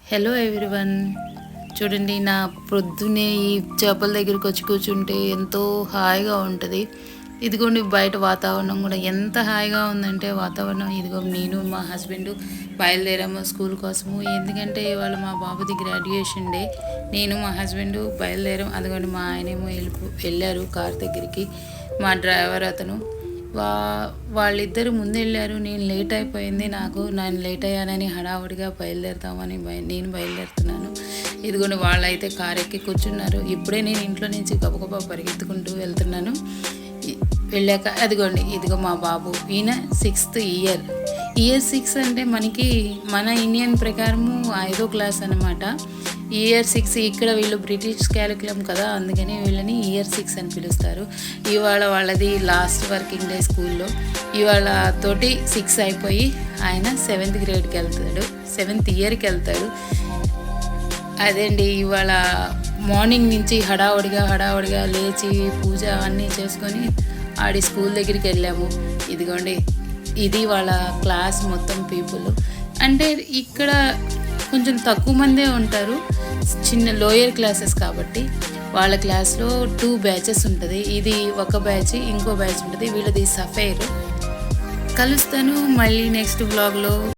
Hello everyone, చూడండి నా పొద్దునే ఈ చేపల దగ్గరికి వచ్చి కూర్చుంటే ఎంతో హాయిగా ఉంటుంది. ఇదిగోండి బయట వాతావరణం కూడా ఎంత హాయిగా ఉందంటే వాతావరణం. ఇదిగో నేను మా హస్బెండ్ బయలుదేరాము స్కూల్ కోసము. ఎందుకంటే ఇవాళ మా బాబుది గ్రాడ్యుయేషన్ డే. నేను మా హస్బెండ్ బయలుదేరాం. అదిగోండి మా ఆయనేమో వెళ్ళారు కార్ దగ్గరికి. మా డ్రైవర్ అతను వాళ్ళిద్దరు ముందు వెళ్ళారు. నేను లేట్ అయిపోయింది. నేను లేట్ అయ్యానని హడావుడిగా బయలుదేరుతామని నేను బయలుదేరుతున్నాను. ఇదిగోండి వాళ్ళైతే కార్ ఎక్కి కూర్చున్నారు. ఇప్పుడే నేను ఇంట్లో నుంచి గబగబా పరిగెత్తుకుంటూ వెళ్తున్నాను. వెళ్ళాక ఇదిగో మా బాబు. ఈయన 6th ఇయర్ 6 అంటే మన ఇండియన్ ప్రకారము 5వ క్లాస్ అనమాట. ఇయర్ 6 ఇక్కడ వీళ్ళు బ్రిటిష్ క్యాలిక్యులం కదా, అందుకని వీళ్ళని ఇయర్ 6 అని పిలుస్తారు. ఇవాళ వాళ్ళది లాస్ట్ వర్కింగ్ డే స్కూల్లో. ఇవాళ తోటి 6 అయిపోయి ఆయన 7th గ్రేడ్కి వెళ్తాడు, 7th ఇయర్కి వెళ్తాడు. అదేండి ఇవాళ మార్నింగ్ నుంచి హడావుడిగా లేచి పూజ అన్నీ చేసుకొని ఆడి స్కూల్ దగ్గరికి వెళ్ళాము. ఇదిగోండి ఇది వాళ్ళ క్లాస్ మొత్తం పీపుల్. అంటే ఇక్కడ కొంచెం తక్కువ మందే ఉంటారు, చిన్న లోయర్ క్లాసెస్ కాబట్టి. వాళ్ళ క్లాస్లో 2 బ్యాచెస్ ఉంటుంది. ఇది ఒక బ్యాచ్, ఇంకో బ్యాచ్ ఉంటుంది. వీళ్ళది సఫైర్. కలుస్తాను మళ్ళీ నెక్స్ట్ వ్లాగ్లో.